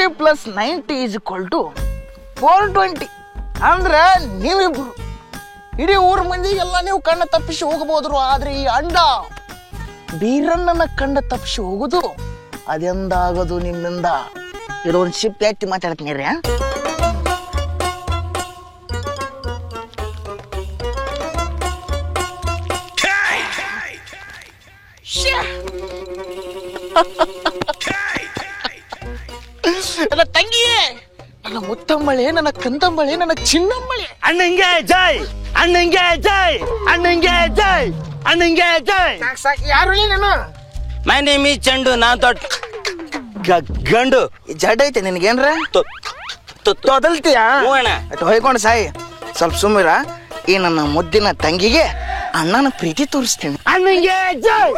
90 + 90 = 420. ಅಂದ್ರೆ ನೀವಿಬ್ರು ಇಡೀ ಊರ ಮಂದಿಗೆಲ್ಲ ನೀವು ಕಣ್ಣ ತಪ್ಪಿಸಿ ಹೋಗಬಹುದು. ಆದ್ರೆ ಈ ಅಂಡ ಬೀರಣ್ಣನ ಕಣ್ಣ ತಪ್ಪಿಸಿ ಹೋಗುದು ಅದೆಂದಾಗದು ನಿಮ್ಮಿಂದ. ಇದೊಂದು ಶಿಫ್ಟ್ ಎತ್ತಿ ಮಾತಾಡ್ತೀನಿ ರೀ. ನನ್ನ ತಂಗಿ, ನನ್ನ ಮುತ್ತಂಬಳೆ, ನನ್ನ ಕಂದಂಬಳೆ, ನನ್ನ ಚಿನ್ನಂಬಳೆ. ಅಣ್ಣಂಗೆ ಜೈ, ಅಣ್ಣಂಗೆ ಜೈ, ಅಣ್ಣಂಗೆ ಜೈ, ಅಣ್ಣಂಗೆ ಜೈ. ಸಾಕು ಯಾರು ನೀನು? ಮೈ ನೇಮ್ ಈಸ್ ಚಂಡು. ನಾ ದೊಡ್ಡ ಗಂಡು. ಜಡ್ ಐತೆ ನಿನ್ಗೇನ್ರ? ತೊದಲ್ತೀಯ ಹೊಯ್ಕೊಂಡು ಸಾಯಿ. ಸ್ವಲ್ಪ ಸುಮ್ಮಿರ. ಈ ನನ್ನ ಮುದ್ದಿನ ತಂಗಿಗೆ ಅಣ್ಣನ ಪ್ರೀತಿ ತೋರಿಸ್ತೀನಿ. ಅಣ್ಣಂಗೆ ಜೈ.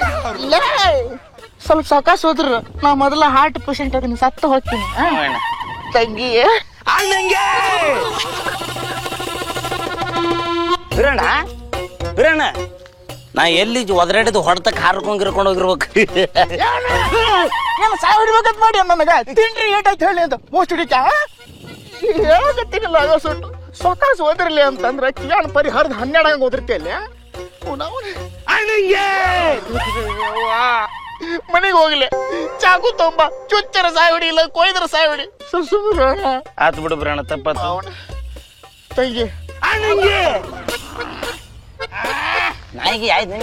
ಸ್ವಲ್ಪ ಸಾವಕಾಶ ಹೋದ್ರು ನಾ ಮೊದಲ ಹಾರ್ಟ್ ಪೇಷಂಟ್ ಅದನ್ನ ಸತ್ತು ಹೋಗ್ತೀನಿ. ತಂಗಿ ಅಣ್ಣಂಗೆ ಬಿರಣ್ಣ, ಬಿರಣ್ಣ, ನಾ ಎಲ್ಲಿ ಒದರಾಡಿದ್ದು ಹೊಡೆತಕ್ಕೆ ಹಾರ್ಕೊಂಡ್ ಹೋಗಿರ್ಬೇಕು. ನಾನು ಸಾವು ಹಿಡ್ಬೇಕಂತ ಮಾಡಿ ನನಗ ತಿಂಡ್ರಿ ಏಟಾಯ್ತು ಹೇಳಿ ಅಂತ ಮೋಸ್ಟ್ ಹಿಡಿಕ ಹೇಳಕತ್ತೀನಿಲ್ಲ. ಸುಟ್ಟು ಸಾವಕಾಶ ಹೋದ್ರಲಿ ಅಂತಂದ್ರ ಕಿಯಾಣ ಪರಿಹಾರದ 12 ಹಂಗ ಓದಿರ್ತಿಯಲ್ಲಿ ಮನೆಗೆ ಹೋಗ್ಲಿ. ಚಾಕು ತೊಂಬ ಚುಚ್ಚರ ಸಾಯಿಡಿ ಇಲ್ಲ ಕೊಯ್ದ್ರ ಸಾಯಿಡಿ. ಆತ್ ಬಿಡು ಬಿರಣ್ಣ, ತಪ್ಪತ್ತು. ತಂಗಿ ಅಣ್ಣಂಗೆ ನಾಯಿಗೆ ಆಯ್ತು.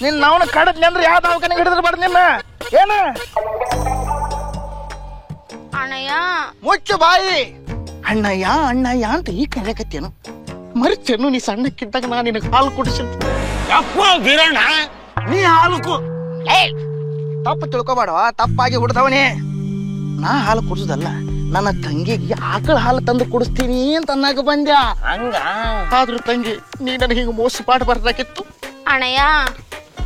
ನಿನ್ ನಾವನ ಕಡದ್ಲಿ ಅಂದ್ರೆ ಯಾವ ದವಾಖಾನೆ ಹಿಡಿದ್ರೆ ಬಾರ್ದು ನಿನ್ನ. ಏನ ಅಣ್ಣಯ್ಯ ಮುಚ್ಚು ಬಾಯಿ. ಅಣ್ಣಯ್ಯ ಅಣ್ಣಯ್ಯ ಅಂತ ಈ ಕರೆಯಕತ್ತೇನು? ಮರಿಚೆನ್ನು ನೀ ಸಣ್ಣಕ್ಕಿದ್ದಾಗ ನಾ ನಿನಗೆ ಹಾಲು ಕುಡಿಸಿದ್ದೆ. ಯಪ್ಪ ಬಿರಣ್ಣ, ನೀ ಹಾಲುಕು ತಪ್ಪು ತಿಳ್ಕೊಬೇಡವ. ತಪ್ಪಾಗಿ ಹುಡ್ದವನೇ. ನಾ ಹಾಲು ಕುಡಿಸೋದಲ್ಲ, ನನ್ನ ತಂಗಿಗೆ ಆಕಳ ಹಾಲು ತಂದು ಕುಡಿಸ್ತೀನಿ ಅಂತ ಅನ್ನಾಗ ಬಂದ್ಯ. ಹಂಗ ಆದ್ರೂ ತಂಗಿ ನೀ ನನಗೆ ಹಿಂಗ ಮೋಸ ಮಾಡಬಾರ್ದಾಗಿತ್ತು. ಅಣ್ಣಯ್ಯ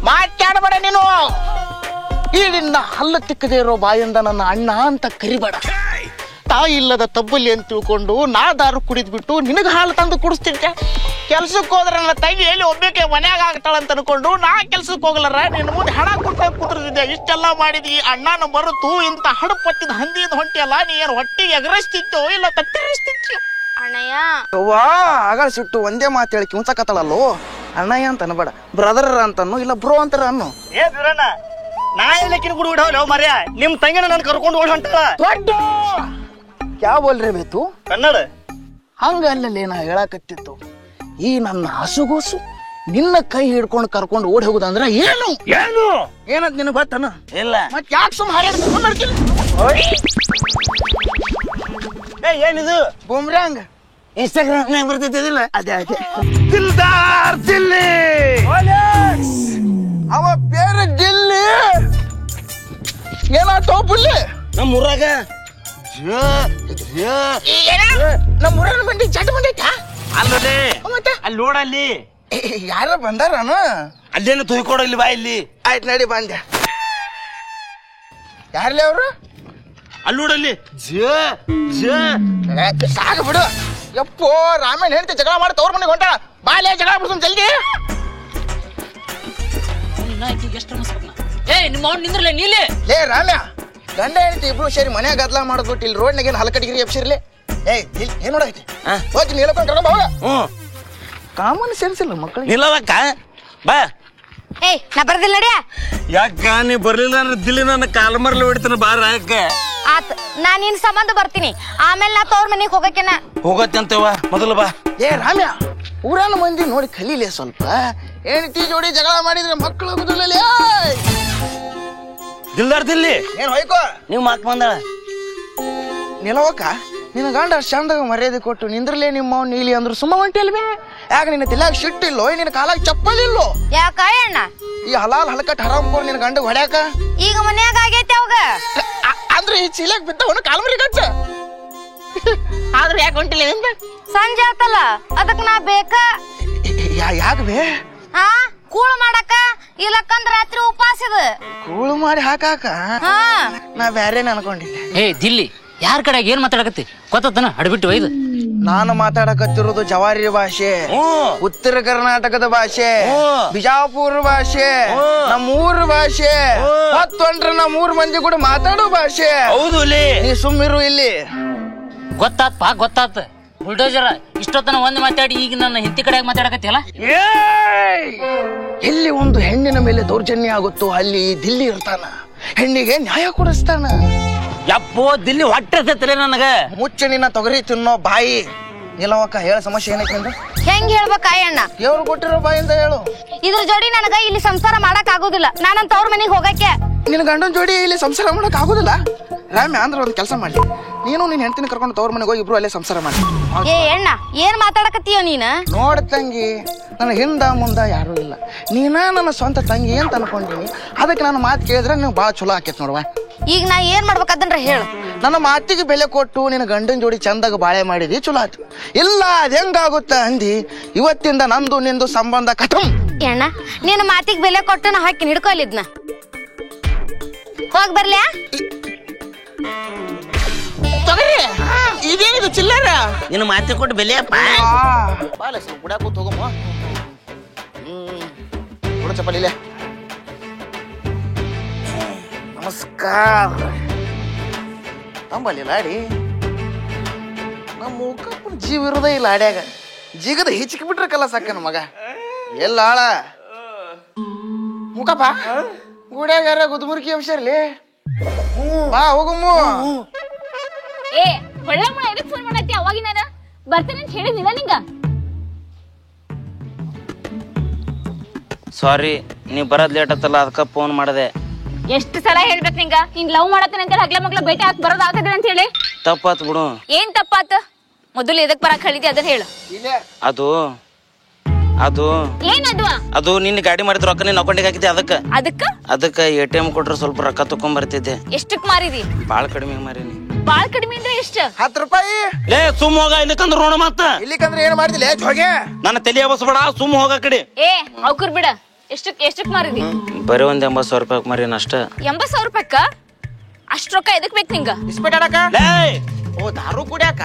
ಮಾತಾಡಬೇಡ ನೀನು. ಈ ನಿನ್ನ ಹಲ್ಲು ತಿಕ್ಕದೇ ಇರೋ ಬಾಯಿಂದ ನನ್ನ ಅಣ್ಣ ಅಂತ ಕರಿಬೇಡ. ತಾಯಿ ಇಲ್ಲದ ತಬ್ಬಲಿ ಅಂತ ತಿಳ್ಕೊಂಡು ನಾ ದಾರು ಕುಡಿದ್ಬಿಟ್ಟು ನಿನಗ ಹಾಲು ತಂದು ಕುಡಿಸ್ತಿದ್ದೆ. ಕೆಲ್ಸಕ್ಕೆ ಹೋದ್ರೆ ನನ್ನ ತಂಗಿ ಎಲ್ಲಿ ಒಬ್ಬಕ್ಕೆ ಮನ್ಯಾಗ ಆಗ್ತಾಳಂತ ಅನ್ಕೊಂಡು ನಾ ಕೆಲ್ಸಕ್ಕೆ ಹೋಗ್ಲಾರ ನಿನ್ನ ಮುಂದೆ ಹಣ ಕೊಟ್ಟ ಕುದುರ್ತಿದ್ದೆ. ಇಷ್ಟೆಲ್ಲ ಮಾಡಿದ್ವಿ. ಅಣ್ಣನ ಬರುತ್ತು ಇಂತ ಹಡಪತ್ತಿದ ಹಂದಿದ ಹೊಂಟಿಯಲ್ಲ, ನೀ ಏನು ಹೊಟ್ಟಿಗೆ ಎಗರಿಸ್ತಿತ್ತು ಇಲ್ಲ ಕತ್ತರಿಸ್ತಿತ್ತು? ಅಣ್ಣಯ್ಯ ವಾ ಆಗ ಸಿಟ್ಟು ಒಂದೇ ಮಾತು ಹೇಳಿ ಕಿಂಚಕತ್ತಳಲ್ಲೋ. ಅಣ್ಣಯ್ಯ ಅಂತ ಅನ್ಬೇಡ, ಬ್ರದರ್ ಅಂತನ್ನು ಇಲ್ಲ ಬ್ರೋ ಅಂತಾರ ಅನ್ನು. ಏ ಬಿರಣ್ಣ, ನಾ ಎಲ್ಲಕ್ಕಿನ ಗುಡಿ ಬಿಡವಲ್ಲ ಮರ್ಯ. ನಿಮ್ ತಂಗಿನ ನಾನು ಕರ್ಕೊಂಡು ಓಡಿ ಹೊಂಟಾಳ. ದೊಡ್ಡ ಕ್ಯಾ ಬೋಲ್ರಿ ಬೇತು? ಕನ್ನಡ ಹಂಗ ಅಲ್ಲಲ್ಲಿ ನಾ ಹೇಳಕತ್ತಿತ್ತು. ಈ ನನ್ನ ಹಸುಗೋಸು ನಿನ್ನ ಕೈ ಹಿಡ್ಕೊಂಡು ಕರ್ಕೊಂಡು ಓಡಿ ಹೋಗುದಂದ್ರ ಏನು ಏನು ಏನಂತ ನಿನಗೆ ಗೊತ್ತನ? ಇಲ್ಲ. ಮತ್ ಯಾಕೆ ಸುಮ್ ಹಾರ್ಯಾಡ್ತೀನಿ? ಏ ಏನಿದು? ಬೂಮ್ರಾಂಗ್ ಇನ್ಸ್ಟಾಗ್ರಾಮ್ ಬರ್ತೈತಿಲ್ಲ? ಅದೇ ಅದೇ. ದಿಲ್ದಾರ್ ದಿಲ್ಲಿ ಅವ ಬೇರೆ ಜಿಲ್ಲಿ ಏನಾಯ್ತು ಬುಲ್ಲಿ? ನಮ್ಮ ಊರಾಗ ನಮ್ಮ ಊರನ್ನ ಮಂದಿ ಚಟ ಬಂದೈತಾ? ಅಲ್ಲದೆ ಮತ್ತೆ ಅಲ್ಲಿ ನೋಡಲ್ಲಿ ಯಾರ ಬಂದಾರನು? ಅಲ್ಲೇನು ತೊಯ್ಕೊಡ ಇಲ್ಲಿ ಬಾ ಇಲ್ಲಿ. ಆಯ್ತು ನಡಿ ಬಂದೆ. ಯಾರ್ಲಿ ಅವರು? ಅಲ್ಲಿ ನೋಡಲ್ಲಿ ಸಾಕು ಬಿಡು. ಯಪ್ಪೋ ರಾಮೇಣ ಹೇಳ್ತಿ ಜಗಳ ಮಾಡಿ ತವ್ರ ಮನೆಗೆ ಹೊಂಟ. ಬಾಲ್ಯ ಜಗಳ ಬಿಡ್ಸೋಣ ಜಲ್ದಿ. ನಿಮ್ಮ ನಿಂದ್ರಲ್ಲ ನೀಲಿ. ಲೇ ರಾಮ್ಯ, ಗಂಡ ಹೇಳ್ತಿ ಇಬ್ರು ಸೇರಿ ಮನ್ಯಾಗ ಗದ್ಲಾ ಮಾಡ್ಬಿಟ್ಟು ಇಲ್ಲಿ ರೋಡ್ನಾಗ ಏನು ಹಲಕಡಿಗಿರಿ ಎಬ್ಸಿರ್ಲಿ. ಏನ್ ನೋಡೈತಿ ಹೋಗಿ ನೀ ಹೇಳ್ಕೊಂಡು ಕರ್ಕೊಂಡ್ ಹೋಗ. ಕಾಮನ್ ಸೆನ್ಸ್ ಇಲ್ಲ ಮಕ್ಕಳಿಗೆ. ನಿಲ್ಲವಕ್ಕ ಬಾ. ಏಯ್ ನಾ ಬರ್ದಿಲ್ಲ ನಡಿಯ. ಯಾಕ ನೀ ಬರ್ಲಿಲ್ಲ ಅಂದ್ರೆ ದಿಲ್ಲಿ ನನ್ನ ಕಾಲ ಮರಲಿ ಹೊಡಿತಾನ ಬಾರ. ಯಾಕ ಆತ್ ನಾ ನಿನ್ ಸಂಬಂಧ ಬರ್ತೀನಿ. ಆಮೇಲೆ ನಾ ತವ್ರ ಮನೆಗೆ ಹೋಗಕ್ಕೆನ ಹೋಗತ್ತಂತವ ಮೊದಲು ಬಾ. ಏ ರಾಮ್ಯ, ಊರನ್ನ ಮಂದಿ ನೋಡಿ ಕಲೀಲಿ ಸ್ವಲ್ಪ. ಹೆಂಡತಿ ಜೋಡಿ ಜಗಳ ಮಾಡಿದ್ರೆ ಮಕ್ಕಳು ಆಗುದಿಲ್ಲ. ದಿಲ್ದಾರ್ ದಿಲ್ಲಿ ಏನ್ ಹೋಯ್ಕೋ ನೀವ್ ಮಾಕ್ ಬಂದಾಳ ನಿಲವಕ್ಕ. ನಿನ್ನ ಗಂಡ ಚಂದಾಗ ಮರ್ಯಾದೆ ಕೊಟ್ಟು ನಿಂದ್ರಲೇ ನಿಮ್ಮ ನೀಲಿ ಅಂದ್ರು ಸುಮ್ಮ ಹೊಂಟಿಲ್ವೇ? ಯಾಕೆ ನಿನ್ನ ತಿಲ್ಲಾಗ ಶಿಟ್ಟಿಲ್ಲೋ? ನಿನ್ನ ಕಾಲಾಗ ಚಪ್ಪಲಿಲ್ಲೋ? ಯಾಕ ಅಣ್ಣ ಈ ಹಲಾಲ್ ಹಲಕಟ್ ಹರಾಮ್ ಕೊಡ್ ನಿನ್ನ ಗಂಡ ಹೊಡ್ಯಾಕ? ಈಗ ಮನ್ಯಾಗ ಆಗೈತೆ ಅವಾಗ. ಅಂದ್ರೆ ಈ ಚೀಲಕ್ ಬಿದ್ದವನು ಕಾಲ್ಮರಿ ಕಚ್ಚ. ಆದ್ರೆ ಯಾಕೆ ಹೊಂಟಿಲ್ಲ? ಸಂಜೆ ಆತಲ್ಲ ಅದಕ್ ನಾ ಬೇಕ. ಯಾಕೆ ಬೇ? ಹಾ ಕೂಳು ಮಾಡಕ, ಇಲ್ಲಕ್ಕಂದ್ರ ರಾತ್ರಿ ಉಪವಾಸ ಇದು. ಕೂಳು ಮಾಡಿ ಹಾಕಾಕ? ಹಾ ನಾ ಬ್ಯಾರೇನ ಅನ್ಕೊಂಡಿದ್ದೆ. ಏ ದಿಲ್ಲಿ, ಯಾರ ಕಡೆ ಏನ್ ಮಾತಾಡಕತ್ತಿ ಗೊತ್ತನ? ಹಡ್ಬಿಟ್ಟು ಒಯ್ದು ನಾನು ಮಾತಾಡಕತ್ತಿರೋದು ಜವಾರಿ ಭಾಷೆ, ಉತ್ತರ ಕರ್ನಾಟಕದ ಭಾಷೆ, ಬಿಜಾಪುರ ಭಾಷೆ, ನಮ್ಮೂರ ಭಾಷೆ, ಮತ್ತೊಂಡ್ರ ನಮ್ಮೂರ್ ಮಂದಿ ಕೂಡ ಮಾತಾಡೋ ಭಾಷೆ. ಹೌದು ನೀ ಸುಮ್ಮಿರು ಇಲ್ಲಿ. ಗೊತ್ತಾತ ಬುಲ್ಡೋಜರ್ ಇಷ್ಟೊತ್ತನ ಒಂದ್ ಮಾತಾಡಿ ಈಗ ನನ್ನ ಹಿಂತಿ ಕಡೆ ಮಾತಾಡಕತ್ತಿಯಲ್ಲ. ಎಲ್ಲಿ ಒಂದು ಹೆಣ್ಣಿನ ಮೇಲೆ ದೌರ್ಜನ್ಯ ಆಗುತ್ತೋ ಅಲ್ಲಿ ದಿಲ್ಲಿ ಇರ್ತಾನ, ಹೆಣ್ಣಿಗೆ ನ್ಯಾಯ ಕೊಡಿಸ್ತಾನ. ಯಪ್ಪೋ ದಿಲ್ಲಿ ಹೊಟ್ಟೆ ನನಗ. ಮುಚ್ಚ ನಿನ್ನ ತೊಗರಿ ತಿನ್ನೋ ಬಾಯಿ. ನಿಲವಕ್ಕ ಹೇಳ ಸಮಸ್ಯೆ ಏನಕ್ಕೆ ಅಂದ್ರೆ ಹೆಂಗ್ ಹೇಳ್ಬೇಕ ಅಣ್ಣ? ದೇವ್ರು ಕೊಟ್ಟಿರೋ ಬಾಯಿಂದ ಹೇಳು. ಇದ್ರ ಜೋಡಿ ನನಗ ಇಲ್ಲಿ ಸಂಸಾರ ಮಾಡಕ್ ಆಗುದಿಲ್ಲ. ನಾನಂತ ಅವ್ರ ಮನೆಗೆ ಹೋಗಕ್ಕೆ. ನಿನ್ನ ಗಂಡನ ಜೋಡಿ ಇಲ್ಲಿ ಸಂಸಾರ ಮಾಡಕ್ ಆಗುದಿಲ್ಲ ರಾಮ್ಯ. ಅಂದ್ರೆ ಒಂದು ಕೆಲಸ ಮಾಡ್ಲಿ, ನೀನು ನಿನ್ ಹೆಂಡತಿನ ಕರ್ಕೊಂಡು ತವ್ರ ಮನೆಗೆ ಹೋಗಿ ಇಬ್ರು ಅಲ್ಲೇ ಸಂಸಾರ ಮಾಡಿ. ಏ ಅಣ್ಣ, ಏನ್ ಮಾತಾಡಕತ್ತೀಯ ನೀನ? ನೋಡ ತಂಗಿ, ನನ್ನ ಹಿಂದ ಮುಂದ ಯಾರು ಇಲ್ಲ, ನೀನ ನನ್ನ ಸ್ವಂತ ತಂಗಿ ಅಂತ ಅನ್ಕೊಂಡಿನಿ. ಅದಕ್ಕೆ ನನ್ನ ಮಾತು ಕೇಳಿದ್ರೆ ನೀವು ಬಾಳ ಚಲೋ ಆಕೇತ್ ನೋಡುವ. ಈಗ ನಾ ಏನ್ ಮಾಡ್ಬೇಕಂದ್ರೆ ಹೇಳು. ನನ್ನ ಮಾತಿಗೆ ಬೆಲೆ ಕೊಟ್ಟು ನಿನ್ನ ಗಂಡನ ಜೋಡಿ ಚಂದಾಗ ಬಾಳೆ ಮಾಡಿದಿ, ಚಲೋ ಆಯ್ತು. ಇಲ್ಲ ಅದ್ ಹೆಂಗಾಗುತ್ತ ಅಂದಿ, ಇವತ್ತಿಂದ ನಂದು ನಿಂದು ಸಂಬಂಧ ಖತಮ್. ಅಣ್ಣ, ನಿನ್ನ ಮಾತಿಗೆ ಬೆಲೆ ಕೊಟ್ಟು ನಾ ಹಾಕಿ ಹಿಡ್ಕೊಲಿದ್ನ. ಹೋಗ್ ಬರ್ಲ್ಯಾ? ಇದೇನಿದು ಚಿಲ್ಲರ? ನಿನ್ನ ಮಾತಿ ಕೊಟ್ಟು ಬೆಲೆಯಪ್ಪ. ಗುಡಾಕೂತ್ ಹೋಗಮ್ಮ. ಗುಡ ಚಪ್ಪಲಿಲ್ಲ. ನಮಸ್ಕಾರ. ತಂಬಲ್ಲಿ ಲಾಡಿ ನಮ್ಮ ಮೂಕಪ್ಪನ ಜೀವ ಇರೋದೇ ಇಲ್ಲ ಆಡ್ಯಾಗ. ಜೀಗದ ಹಿಚ್ಕಿ ಬಿಟ್ರೆ ಕಲ್ಲ ಸಾಕನ ಮಗ. ಎಲ್ಲ ಆಳ ಮೂಕಪ್ಪ ಗುಡ್ಯಾಗಾರ ಗುದ್ಮುರ್ಕಿ ಅಂಶರ್ಲಿ. ಬಾ ಹೋಗಮ್ಮ. ಏ ಒಳ್ಳೆ ಮುಳ ಎದಕ್ ಫೋನ್ ಮಾಡತ್ತಿ? ಅವಾಗಿ ನಾನು ಬರ್ತೇನೆ ಅಂತ ಹೇಳಿದ್ನಿಲ್ಲ ನಿಂಗ. ಸಾರಿ, ನೀ ಬರೋದ್ ಲೇಟ್ ಆತಲ್ಲ ಅದಕ್ಕ ಫೋನ್ ಮಾಡದೆ. ಎಷ್ಟು ಸಲ ಹೇಳ್ಬೇಕು ನಿಂಗ ಹಿಂಗ್ ಲವ್ ಮಾಡತ್ತೇನೆ ಅಂತ ಹಗ್ಲ ಮಗ್ಲ ಭೇಟಿ ಹಾಕಿ ಬರೋದ್ ಆಗದಿಲ್ಲ ಅಂತ ಹೇಳಿ. ತಪ್ಪಾತ್ ಬಿಡು. ಏನ್ ತಪ್ಪಾತ? ಮೊದಲು ಎದಕ್ ಬರಕ್ ಹೇಳಿದ್ದೆ ಅದನ್ನ ಹೇಳು. ಅದು ಅದು ಏನದು? ಅದು ನಿನ್ನ ಗಾಡಿ ಮಾಡಿದ ರೊಕ್ಕ ನೀನ್ ಅಕೌಂಟಿಗೆ ಹಾಕಿದ್ದೆ. ಅದಕ್ಕ ATM ಕೊಟ್ರೆ ಸ್ವಲ್ಪ ರೊಕ್ಕ ತಕೊಂಡ್ ಬರ್ತಿದ್ದೆ. ಎಷ್ಟಕ್ ಮಾರಿದಿ? ಬಾಳ ಕಡಿಮೆ ಮಾರಿನಿ. ಬಾಳ್ ಕಡಿಮೆ ಅಂದ್ರೆ ಎಷ್ಟು? 10 ರೂಪಾಯಿ. ಲೇ ಸುಮ್ ಹೋಗ, ಇಲ್ಲಕಂದ್ರ ನೋಡ ಮತ್ತ. ಇಲ್ಲಿಕಂದ್ರೆ ಏನ್ ಮಾಡಿದಿಲ್ಲ ಜೋಗೆ? ನನ್ನ ತಲೆ ಬಸ್ಬೇಡ, ಸುಮ್ ಹೋಗ ಕಡೆ. ಏ ಅವ್ಕುರ್ ಬಿಡ. ಎಷ್ಟಕ್ ಮಾರಿದಿ? ಬರೀ ಒಂದ್ 80,000 ರೂಪಾಯಿ ಮಾರಿನ ಅಷ್ಟ. 80,000 ರೂಪಾಯ್ಕ ಅಷ್ಟ್ ರೊಕ್ಕ ಎದಕ್ ಬೇಕು ನಿಂಗ? ಇಸ್ಪೇಟ್ ಆಡಕ? ಲೇ ಓ ದಾರು ಕುಡ್ಯಾಕ?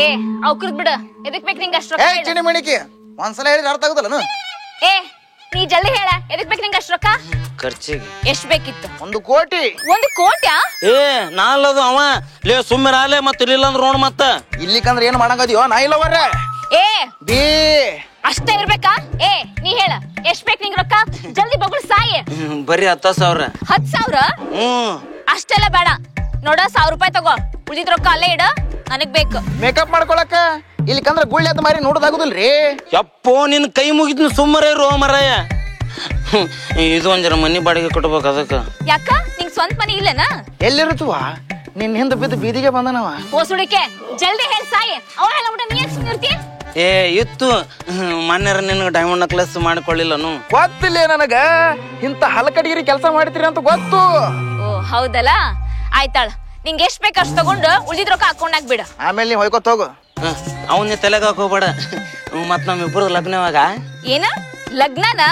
ಏ ಅವ್ಕುರ್ ಬಿಡ. ಎದಕ್ ಬೇಕು ನಿಂಗ ಅಷ್ಟ್ ರೊಕ್ಕ? ಏ ಚಿನಿ ಮಣಿಕಿ, ಒಂದ್ಸಲ ಹೇಳಿದ್ರೆ ಅರ್ಥ ಆಗುದಲ್ಲ? ಏ ನೀ ಜಲ್ದಿ ಹೇಳ, ಎದಕ್ ಬೇಕು ನಿಂಗ ಅಷ್ಟ್ ರೊಕ್ಕ? ಖರ್ಚಿಗೆ. ಎಷ್ಟ್ ಬೇಕಿತ್ತು? 1 ಕೋಟಿ. 1 ಕೋಟಿ? ಏ ನಾಲದು ಅವ. ಲೇ ಸುಮ್ಮಿರಾಲೆ ಮತ್ತ ಇರ್ಲಿಲ್ಲ ಅಂದ್ರ ನೋಡ್ ಮತ್ತ. ಇಲ್ಲಿಕಂದ್ರೆ ಏನ್ ಮಾಡಂಗದಿಯೋ ನಾ ಇಲ್ಲವರ ಏ ಬಿ ಅಷ್ಟೇ ಇರ್ಬೇಕಾ? ಏ ನೀ ಹೇಳ, ಎಷ್ಟ್ ಬೇಕು ನಿಂಗ ರೊಕ್ಕ? ಜಲ್ದಿ ಬಗುಳ್ ಸಾಯಿ. ಬರೀ 10,000. 10,000? ಅಷ್ಟೆಲ್ಲ ಬೇಡ ನೋಡ, 1,000 ರೂಪಾಯಿ ತಗೋ. ಉಳಿದ ರೊಕ್ಕ ಅಲ್ಲೇ ಇಡ, ನನಗ್ ಬೇಕು. ಮೇಕಪ್ ಮಾಡ್ಕೊಳಕ ಇಲ್ಲಿಕಂದ್ರೆ ಗುಳ್ಳಿ ಅದ್ ಮಾರಿ ನೋಡೋದಾಗುದಿಲ್ರಿ. ಯಪ್ಪೋ ನಿನ್ ಕೈ ಮುಗಿದ್ನ ಸುಮ್ಮರೇ ಇರೋ ಮರಾಯ. ಇದು ಒಂಜರ ಮನಿ ಬಾಡಿಗೆ ಕೊಟ್ಬೇಕು ಅದಕ್ಕ. ಯಾಕ ನಿಂಗ್ ಸ್ವಂತ ಮನಿ ಇಲ್ಲನ? ಎಲ್ಲಿರುತ್ತವ? ನಿನ್ ಹಿಂದ ಬಿದ್ದು ಬೀದಿಗೆ ಬಂದನವ. ಓಸುಡಿಕೆ ಜಲ್ದಿ ಹೇಳ ಸಾಯಿ. ಅವ ಹೇಳ ಬಿಡ, ನೀ ಯಾಕೆ ಸುಮ್ನಿರ್ತಿ? ಏ ಇತ್ತು ಮೊನ್ನೆರ ನಿನ್ಗೆ ಡೈಮಂಡ್ ನೆಕ್ಲೆಸ್ ಮಾಡಿಕೊಳ್ಳಿಲ್ಲನು? ಗೊತ್ತಿಲ್ಲ ನನಗ. ಇಂತ ಹಲಕಡಿಗಿರಿ ಕೆಲಸ ಮಾಡ್ತೀರಿ ಅಂತ ಗೊತ್ತು. ಓ ಹೌದಲ್ಲ, ಆಯ್ತಾಳ. ನಿಂಗೆ ಎಷ್ಟ್ ಬೇಕು ಅಷ್ಟು ತಗೊಂಡು ಉಳಿದ ರೊಕ್ಕ ಅಕೌಂಟ್ ಬಿಡ. ಆಮೇಲೆ ನೀವ್ ಹೊಯ್ಕೊತ್ ಹೋಗು. ಅವನ್ನೇ ತಲೆಗೆ ಹಾಕೋಬೇಡ. ಮತ್ ನಮ್ಮಿಬ್ರು ಲಗ್ನವಾಗ. ಏನ ಲಗ್ನನ?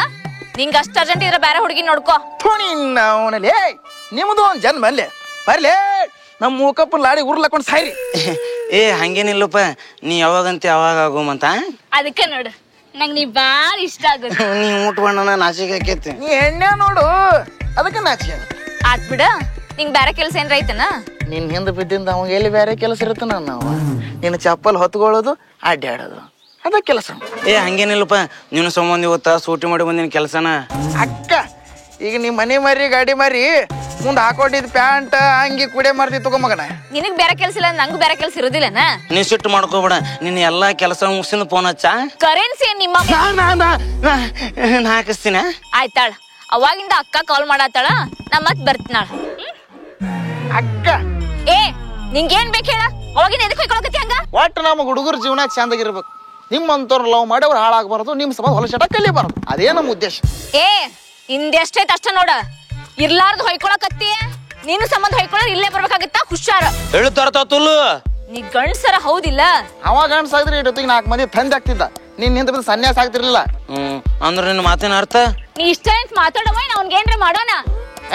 ನಿಂಗ ಅಷ್ಟ ಅರ್ಜೆಂಟ್ ಇದ್ರೆ ಬೇರೆ ಹುಡುಗಿ ನೋಡ್ಕೋ. ಅವನಲ್ಲಿ ನಿಮ್ದು ಒಂದ್ ಜನ್ಮ ಅಲ್ಲೇ ಬರ್ಲೇ. ನಮ್ ಮೂಕಪ್ಪನ್ ಲಾಡಿ ಉರ್ಲಾಕೊಂಡ್ ಸಾಯ್ರಿ. ಏ ಹಂಗೇನಿಲ್ಲಪ್ಪ, ನೀ ಯಾವಾಗಂತ ಯಾವಾಗ ಆಗೋಮಂತ. ಅದಕ್ಕೆ ನೋಡು, ನಂಗ್ ನೀ ಬಾಳ ಇಷ್ಟ ಆಗುತ್ತೆ. ನೀ ಮುಟ್ಬಣ್ಣ ನಾಚಿಕೆ ಆಕೇತಿ. ನೀ ಹೆಣ್ಣೆ ನೋಡು, ಅದಕ್ಕೆ ನಾಚಿಕೆ. ಆತ್ ಬಿಡ. ನಿಂಗ್ ಬೇರೆ ಕೆಲ್ಸ ಏನ್ರ ಐತನ? ನಿನ್ ಹಿಂದ ಬಿದ್ದಿಂದ ಅವಾಗ ಎಲ್ಲಿ ಬೇರೆ ಕೆಲಸ ಇರುತ್ತೆ. ನಾವು ನಿನ್ನ ಚಪ್ಪಲ್ ಹೊತ್ಕೊಳ್ಳೋದು, ಅಡ್ಡಾಡೋದು, ಅದ ಕೆಲಸ. ಏ ಹಂಗೇನಿಲ್ಲಪ್ಪ, ನೀನು ಸಂಬಂಧ ಇವತ್ತ ಸೂಟಿ ಮಾಡಿ ಬಂದಿನ ಕೆಲಸನ. ಅಕ್ಕ ಈಗ ನೀ ಮನೆ ಮಾರಿ ಗಾಡಿ ಮಾರಿ ಮುಂದ್ ಹಾಕೊಂಡಿದ್ ಪ್ಯಾಂಟ್ ಅಂಗಿ ಕುಡೆ ಮಾರ್ತಿ ತಗೋ ಮಗನ. ನಿನಗ್ ಬೇರೆ ಕೆಲ್ಸ ಇಲ್ಲ, ನಂಗೂ ಬೇರೆ ಕೆಲ್ಸ ಇರೋದಿಲ್ಲನ? ನೀ ಸಿಟ್ಟು ಮಾಡ್ಕೋಬೇಡ. ನಿನ್ನ ಎಲ್ಲಾ ಕೆಲಸ ಮುಗಿಸಿದ ಫೋನ್ ಹಚ್ಚ. ಕರೆನ್ಸಿ ಏನ್ ನಿಮ್ಮ ನಾ ಹಾಕಿಸ್ತೀನ. ಆಯ್ತಾಳ. ಅವಾಗಿಂದ ಅಕ್ಕ ಕಾಲ್ ಮಾಡತ್ತಾಳ, ನಾ ಮತ್ ಬರ್ತೀನಾಳ. ಅಕ್ಕ ಏ ನಿಂಗೇನ್ ಬೇಕು ಹೇಳ? ಅವಾಗಿನ ಎದಕ್ ಹೊಯ್ಕೊಳಕತ್ತಿ ಹಂಗ? ಒಟ್ಟು ನಮ್ಮ ಹುಡುಗರ ಜೀವನ ಚಂದಾಗಿರ್ಬೇಕು. ನಿಮ್ಮಂತವ್ರು ಲವ್ ಮಾಡಿ ಅವ್ರು ಹಾಳಾಗಬಾರ್ದು, ನಿಮ್ ಸಮ ಹೊಲಸಟ ಕಲಿಬಾರ್ದು. ಅದೇ ನಮ್ಮ ಉದ್ದೇಶ. ಏ ಇಂದೆಷ್ಟೈತ್ ಅಷ್ಟ ನೋಡ. ಇರ್ಲಾರ್ದು ಹೊಯ್ಕೊಳಕತ್ತಿ. ನೀನು ಸಂಬಂಧ ಹೊಯ್ಕೊಳ್ಳೋರು ಇಲ್ಲೇ ಬರ್ಬೇಕಾಗತ್ತ. ಹುಷಾರ. ಹೇಳುತ್ತಾರತುಲ್ಲು. ನೀ ಗಂಡ್ಸರ ಹೌದಿಲ್ಲ? ಅವಾಗ ಗಂಡ್ಸಾಗಿದ್ರೆ ಇಟ್ಟೊತ್ತಿಗೆ 4 ಮಂದಿ ತಂದೆ ಆಗ್ತಿದ್ದ. ನಿನ್ ಹಿಂದೆ ಬಂದು ಸನ್ಯಾಸ ಆಗ್ತಿರ್ಲಿಲ್ಲ. ಅಂದ್ರೆ ನಿನ್ನ ಮಾತಿನ ಅರ್ಥ? ನೀ ಇಷ್ಟ ಮಾತಾಡವ, ಅವ್ನ್ಗೇನ್ರ ಮಾಡೋಣ.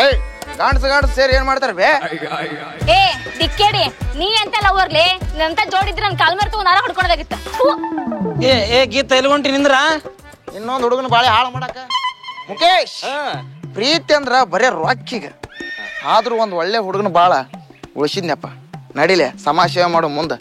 ಏಯ್ ಗಾಂಡ್ಸ್ ಸೇರಿ ಏನ್ ಮಾಡ್ತಾರ ಬೇ? ಏ ದಿಕ್ಕೇಡಿ ನೀ ಎಂತ ಲವರ್ಲಿ ನಂತ ಜೋಡಿದ್ರೆ ನನ್ ಕಾಲ್ ಮೇಲೆ ತಗೊಂಡ್ ನಾರ ಹೊಡ್ಕೊಳದಾಗಿತ್ತ ಏ ಗೀತ ಎಲ್ಲಿ ಹೊಂಟಿ ನಿಂದ್ರ ಇನ್ನೊಂದ್ ಹುಡುಗನ ಬಾಳೆ ಹಾಳು ಮಾಡಾಕ. ಮುಖೇಶ್, ಪ್ರೀತಿ ಅಂದ್ರ ಬರೇ ರೊಕ್ಕಿಗ. ಆದ್ರೂ ಒಂದ್ ಒಳ್ಳೆ ಹುಡುಗನ ಬಾಳ ಉಳಿಸಿದ್ನಪ್ಪ. ನಡಿಲೆ ಸಮಾಜ ಸೇವೆ ಮಾಡು ಮುಂದ.